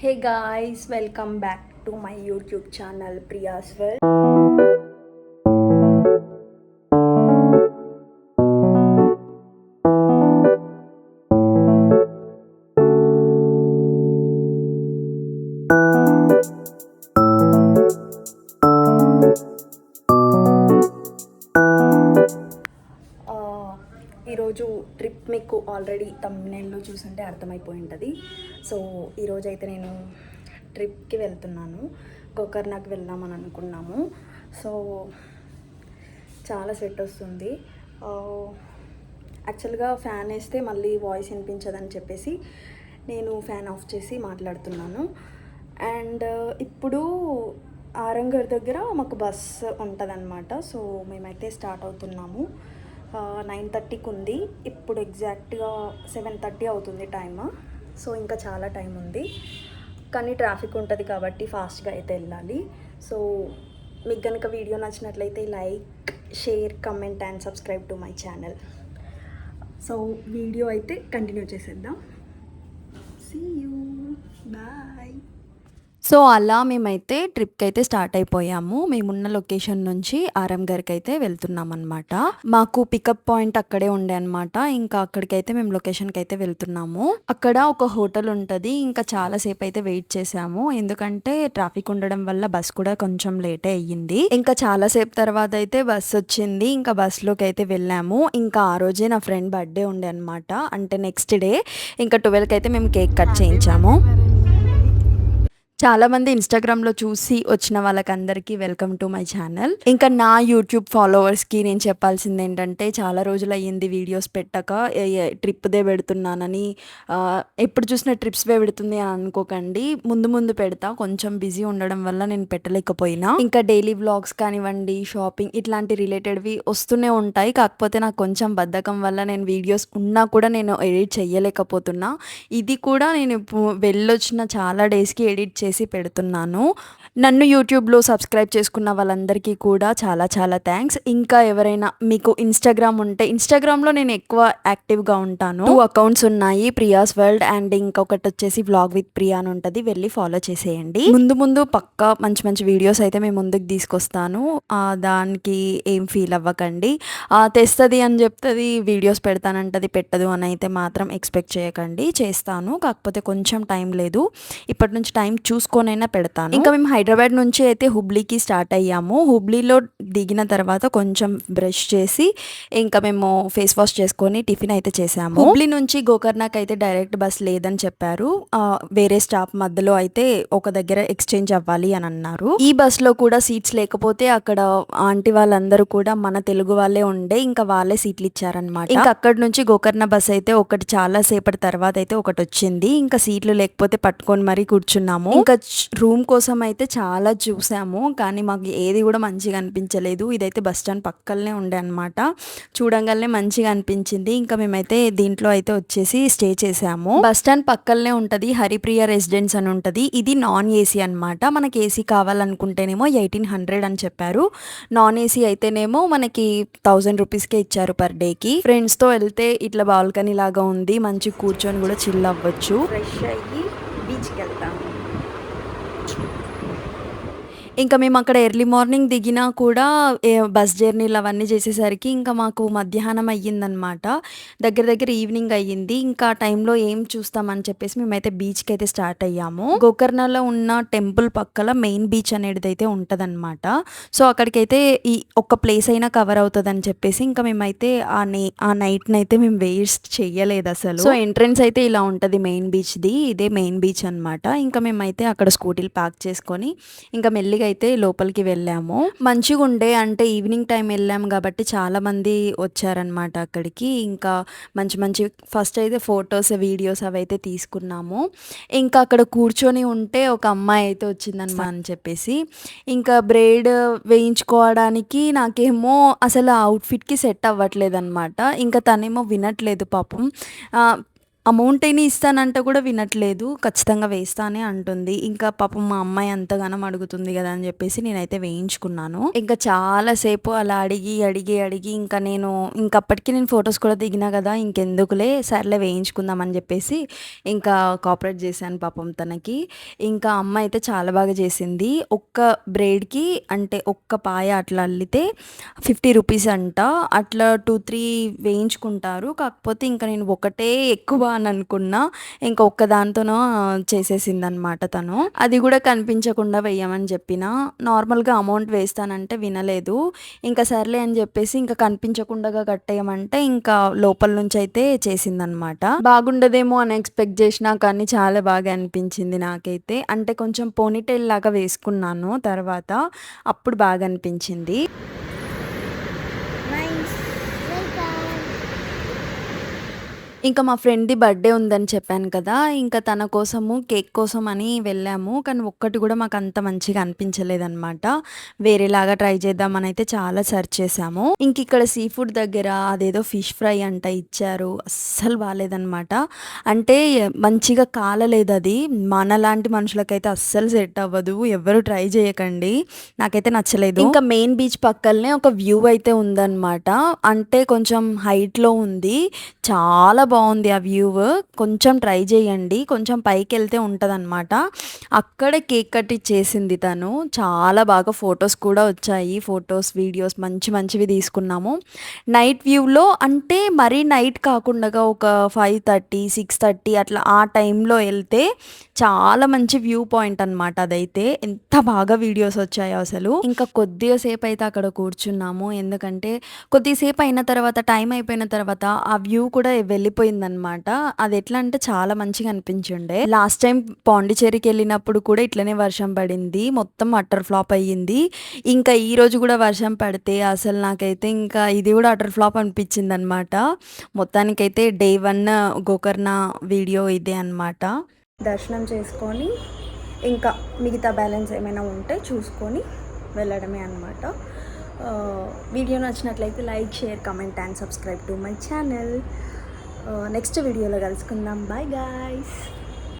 Hey guys, welcome back to my YouTube channel Priya's World. ఈరోజు trip మీకు already తమ్నెయిల్లో చూసుంటే అర్థమైపోయి ఉంటుంది. సో ఈరోజు అయితే నేను ట్రిప్కి వెళ్తున్నాను. గోకర్ణకి వెళ్దామని అనుకున్నాము. సో చాలా సెట్ వస్తుంది. యాక్చువల్గా ఫ్యాన్ వేస్తే మళ్ళీ వాయిస్ వినిపించదని చెప్పేసి నేను ఫ్యాన్ ఆఫ్ చేసి మాట్లాడుతున్నాను. అండ్ ఇప్పుడు ఆరంగర్ దగ్గర మాకు బస్ ఉంటుందన్నమాట. సో మేమైతే స్టార్ట్ అవుతున్నాము. 9:30కి ఉంది. ఇప్పుడు ఎగ్జాక్ట్గా 7:30 అవుతుంది టైమ్. సో ఇంకా చాలా టైం ఉంది, కానీ ట్రాఫిక్ ఉంటుంది కాబట్టి ఫాస్ట్గా అయితే వెళ్ళాలి. సో మీకు కనుక వీడియో నచ్చినట్లయితే like, share, comment and subscribe to my channel. So video అయితే కంటిన్యూ చేసేద్దాం. See you, bye. సో అలా మేమైతే ట్రిప్కి అయితే స్టార్ట్ అయిపోయాము. మేమున్న లొకేషన్ నుంచి ఆరంగర్కి అయితే వెళ్తున్నాం అనమాట. మాకు పికప్ పాయింట్ అక్కడే ఉండే అనమాట. ఇంకా అక్కడికైతే మేము లొకేషన్కి అయితే వెళ్తున్నాము. అక్కడ ఒక హోటల్ ఉంటుంది. ఇంకా చాలాసేపు అయితే వెయిట్ చేసాము, ఎందుకంటే ట్రాఫిక్ ఉండడం వల్ల బస్ కూడా కొంచెం లేటే అయ్యింది. ఇంకా చాలాసేపు తర్వాత అయితే బస్ వచ్చింది. ఇంకా బస్లోకి అయితే వెళ్ళాము. ఇంకా ఆ రోజే నా ఫ్రెండ్ బర్త్డే ఉండే అనమాట. అంటే నెక్స్ట్ డే ఇంకా 12కి అయితే మేము కేక్ కట్ చేయించాము. చాలామంది ఇన్స్టాగ్రామ్లో చూసి వచ్చిన వాళ్ళకందరికీ వెల్కమ్ టు మై ఛానల్. ఇంకా నా యూట్యూబ్ ఫాలోవర్స్కి నేను చెప్పాల్సింది ఏంటంటే, చాలా రోజులు అయ్యింది వీడియోస్ పెట్టక, ట్రిప్దే పెడుతున్నానని. ఎప్పుడు చూసిన ట్రిప్స్వే పెడుతుంది అని అనుకోకండి. ముందు ముందు పెడతా, కొంచెం బిజీ ఉండడం వల్ల నేను పెట్టలేకపోయినా. ఇంకా డైలీ వ్లాగ్స్ కానివ్వండి, షాపింగ్ ఇట్లాంటి రిలేటెడ్వి వస్తూనే ఉంటాయి. కాకపోతే నాకు కొంచెం బద్ధకం వల్ల నేను వీడియోస్ ఉన్నా కూడా నేను ఎడిట్ చేయలేకపోతున్నా. ఇది కూడా నేను వెళ్ళొచ్చిన చాలా డేస్కి ఎడిట్ చేసి పెడుతున్నాను. నన్ను యూట్యూబ్లో సబ్స్క్రైబ్ చేసుకున్న వాళ్ళందరికీ కూడా చాలా చాలా థ్యాంక్స్. ఇంకా ఎవరైనా మీకు ఇన్స్టాగ్రామ్ ఉంటే, ఇన్స్టాగ్రామ్లో నేను ఎక్కువ యాక్టివ్గా ఉంటాను. 2 అకౌంట్స్ ఉన్నాయి, ప్రియాస్ వరల్డ్ అండ్ ఇంకొకటి వచ్చేసి వ్లాగ్ విత్ ప్రియా అని ఉంటుంది. వెళ్ళి ఫాలో చేసేయండి. ముందు ముందు పక్కా మంచి మంచి వీడియోస్ అయితే మేము ముందుకు తీసుకొస్తాను. దానికి ఏం ఫీల్ అవ్వకండి. తెస్తుంది అని చెప్తుంది, వీడియోస్ పెడతానంటది, పెట్టదు అని అయితే మాత్రం ఎక్స్పెక్ట్ చేయకండి. చేస్తాను, కాకపోతే కొంచెం టైం లేదు. ఇప్పటి నుంచి టైం చూసుకొనైనా పెడతాను. ఇంకా మేము హైదరాబాద్ నుంచి అయితే హుబ్లీకి స్టార్ట్ అయ్యాము. హుబ్లీలో దిగిన తర్వాత కొంచెం బ్రష్ చేసి ఇంకా మేము ఫేస్ వాష్ చేసుకొని టిఫిన్ అయితే చేసాము. హుబ్లీ నుంచి గోకర్ణకి అయితే డైరెక్ట్ బస్ లేదని చెప్పారు. వేరే స్టాప్ మధ్యలో అయితే ఒక దగ్గర ఎక్స్చేంజ్ అవ్వాలి అని అన్నారు. ఈ బస్ లో కూడా సీట్స్ లేకపోతే అక్కడ ఆంటీ వాళ్ళందరూ కూడా మన తెలుగు వాళ్ళే ఉండే, ఇంకా వాళ్ళే సీట్లు ఇచ్చారనమాట. ఇంకా అక్కడ నుంచి గోకర్ణ బస్ అయితే ఒకటి చాలా సేపటి తర్వాత అయితే ఒకటి వచ్చింది. ఇంకా సీట్లు లేకపోతే పట్టుకొని మరీ కూర్చున్నాము. ఇంకా రూమ్ కోసం అయితే చాలా చూసాము, కానీ మాకు ఏది కూడా మంచిగా అనిపించలేదు. ఇదైతే బస్ స్టాండ్ పక్కనే ఉండే అనమాట. చూడంగానే మంచిగా అనిపించింది. ఇంకా మేమైతే దీంట్లో అయితే వచ్చేసి స్టే చేసాము. బస్ స్టాండ్ పక్కనే ఉంటది హరిప్రియ రెసిడెన్స్ అని ఉంటది. ఇది నాన్ ఏసీ అనమాట. మనకి ఏసీ కావాలనుకుంటేనేమో 1800 అని చెప్పారు. నాన్ ఏసీ అయితేనేమో మనకి 1000 రూపీస్కే ఇచ్చారు పర్ డేకి. ఫ్రెండ్స్తో వెళ్తే ఇట్లా బాల్కనీ లాగా ఉంది, మంచి కూర్చొని కూడా చిల్ అవ్వచ్చు. ఫ్రెష్ అయ్యి బీచ్కి వెళ్తాము. ఇంకా మేము అక్కడ ఎర్లీ మార్నింగ్ దిగినా కూడా బస్ జర్నీలు అవన్నీ చేసేసరికి ఇంకా మాకు మధ్యాహ్నం అయ్యిందనమాట. దగ్గర దగ్గర ఈవినింగ్ అయ్యింది. ఇంకా ఆ టైంలో ఏం చూస్తామని చెప్పేసి మేమైతే బీచ్కి అయితే స్టార్ట్ అయ్యాము. గోకర్ణలో ఉన్న టెంపుల్ పక్కల మెయిన్ బీచ్ అనేది అయితే ఉంటుందన్నమాట. సో అక్కడికైతే ఈ ఒక్క ప్లేస్ అయినా కవర్ అవుతుందని చెప్పేసి ఇంకా మేమైతే ఆ నైట్ని అయితే మేము వేస్ట్ చెయ్యలేదు అసలు. సో ఎంట్రన్స్ అయితే ఇలా ఉంటుంది మెయిన్ బీచ్ది. ఇదే మెయిన్ బీచ్ అనమాట. ఇంకా మేమైతే అక్కడ స్కూటీలు పార్క్ చేసుకొని ఇంకా మెల్లిగా అయితే లోపలికి వెళ్ళాము. మంచిగా ఉండే, అంటే ఈవినింగ్ టైం వెళ్ళాము కాబట్టి చాలా మంది వచ్చారనమాట అక్కడికి. ఇంకా మంచి మంచి ఫస్ట్ అయితే ఫొటోస్, వీడియోస్ అవి అయితే తీసుకున్నాము. ఇంకా అక్కడ కూర్చొని ఉంటే ఒక అమ్మాయి అయితే వచ్చిందనమాట అని చెప్పేసి ఇంకా బ్రేడ్ వేయించుకోవడానికి నాకేమో అసలు ఆ అవుట్ఫిట్కి సెట్ అవ్వట్లేదు అనమాట. ఇంకా తనేమో వినట్లేదు పాపం. అమౌంట్ అయినా ఇస్తానంటే కూడా వినట్లేదు. ఖచ్చితంగా వేస్తా అనే అంటుంది. ఇంకా పాపం మా అమ్మాయి అంతగనం అడుగుతుంది గదా అని జెప్పేసి నేనైతే వేయించుకున్నాను. ఇంకా చాలా సేపు అలా అడిగి ఇంకా అప్పటికి నేను ఫోటోస్ కూడా దిగినా గదా! ఇంకెందుకులే సర్లే వేయించుకుందాం అని జెప్పేసి ఇంకా కోఆపరేట్ జేశాను పాపం తనకి. ఇంకా అమ్మ అయితే చాలా బాగా చేసింది. ఒక్క బ్రైడ్‌కి అంటే ఒక్క పాయ అట్లా అల్లితే 50 రూపీస్ అంట. అట్లా 2, 3 వేయించుకుంటారు. కాకపోతే ఇంక నేను ఒకటే ఎక్కువ అని అనుకున్నా. ఇంక ఒక్కదాంతోనో చేసేసిందనమాట తను. అది గూడా కనిపించకుండా వెయ్యమని జెప్పినా. నార్మల్‌గా అమౌంట్ వేస్తానంటే వినలేదు. ఇంక సర్లే అని జెప్పేసి ఇంక కనిపించకుండగా కట్టేయమంటే ఇంకా లోపల నుంచయితే చేసిందనమాట. బాగుండదేమో అని ఎక్స్‌పెక్ట్ జేషినా కానీ చాలా బాగా అనిపించింది నాకైతే. అంటే కొంచెం పోనీటెయిల్ లాగా వేసుకున్నాను తర్వాత. అప్పుడు బాగా అనిపించింది. ఇంకా మా ఫ్రెండ్‌ది బర్త్‌డే ఉందని చెప్పాను కదా! ఇంకా తన కోసము కేక్ కోసం అని వెళ్ళాము. కానీ ఒక్కటి కూడా మాకంత మంచిగా అనిపించలేదనమాట. వేరేలాగా ట్రై చేద్దామనయితే చాలా సెర్చ్ చేశాము. ఇంకిక్కడ సీ ఫుడ్ దగ్గర అదేదో ఫిష్ ఫ్రై అంట ఇచ్చారు. అస్సలు బాలేదనమాట. అంటే మంచిగా కాలలేదది. మనలాంటి మనుషులకైతే అస్సలు సెట్ అవ్వదు. ఎవ్వరు ట్రై చేయకండి. నాకైతే నచ్చలేదు. ఇంకా మెయిన్ బీచ్ పక్కలనే ఒక వ్యూ అయితే ఉందనమాట. అంటే కొంచెం హైట్‌లో ఉంది. చాలా బావుంది ఆ వ్యూ. కొంచెం ట్రై చేయండి. కొంచెం పైకెళ్తే ఉంటదనమాట. అక్కడే కేక్ కట్ ఇచ్చేసింది తను. చాలా బాగా ఫోటోస్ కూడా వచ్చాయి. ఫోటోస్, వీడియోస్ మంచివి తీసుకున్నాము. నైట్ వ్యూలో అంటే మరీ నైట్ కాకుండగా ఒక 5:30, 6:30 అట్లా ఆ టైంలో ఎళ్తే చాలా మంచి వ్యూ పాయింట్ అనమాట అదైతే. ఎంత బాగా వీడియోస్ వచ్చాయో అసలు. ఇంకా కొద్దిగా సేపయితే అక్కడ కూర్చున్నాము. ఎందుకంటే కొద్దిసేపు అయిన తర్వాత టైం అయిపోయిన తర్వాత ఆ వ్యూ కూడా వెళ్ళిపోయిందనమాట. అదెట్లా అంటే చాలా మంచిగా అనిపించుండే. లాస్ట్ టైం పాండిచ్చేరికెళ్ళినప్పుడు కూడా ఇట్లనే వర్షం పడింది. మొత్తం అటర్ ఫ్లాప్ అయ్యింది. ఇంకా ఈరోజు కూడా వర్షం పడితే అసలు నాకైతే ఇంకా ఇది కూడా అటర్ ఫ్లాప్ అనిపించిందనమాట. మొత్తానికైతే డే 1 గోకర్ణ వీడియో ఇదే అనమాట. దర్శనం చేసుకొని ఇంకా మిగతా బ్యాలెన్స్ ఏమైనా ఉంటే చూసుకొని వెళ్ళడమే అనమాట. వీడియో నచ్చినట్లయితే like, share, comment and subscribe to my channel. Next వీడియోలో కలుసుకుందాం. Bye guys.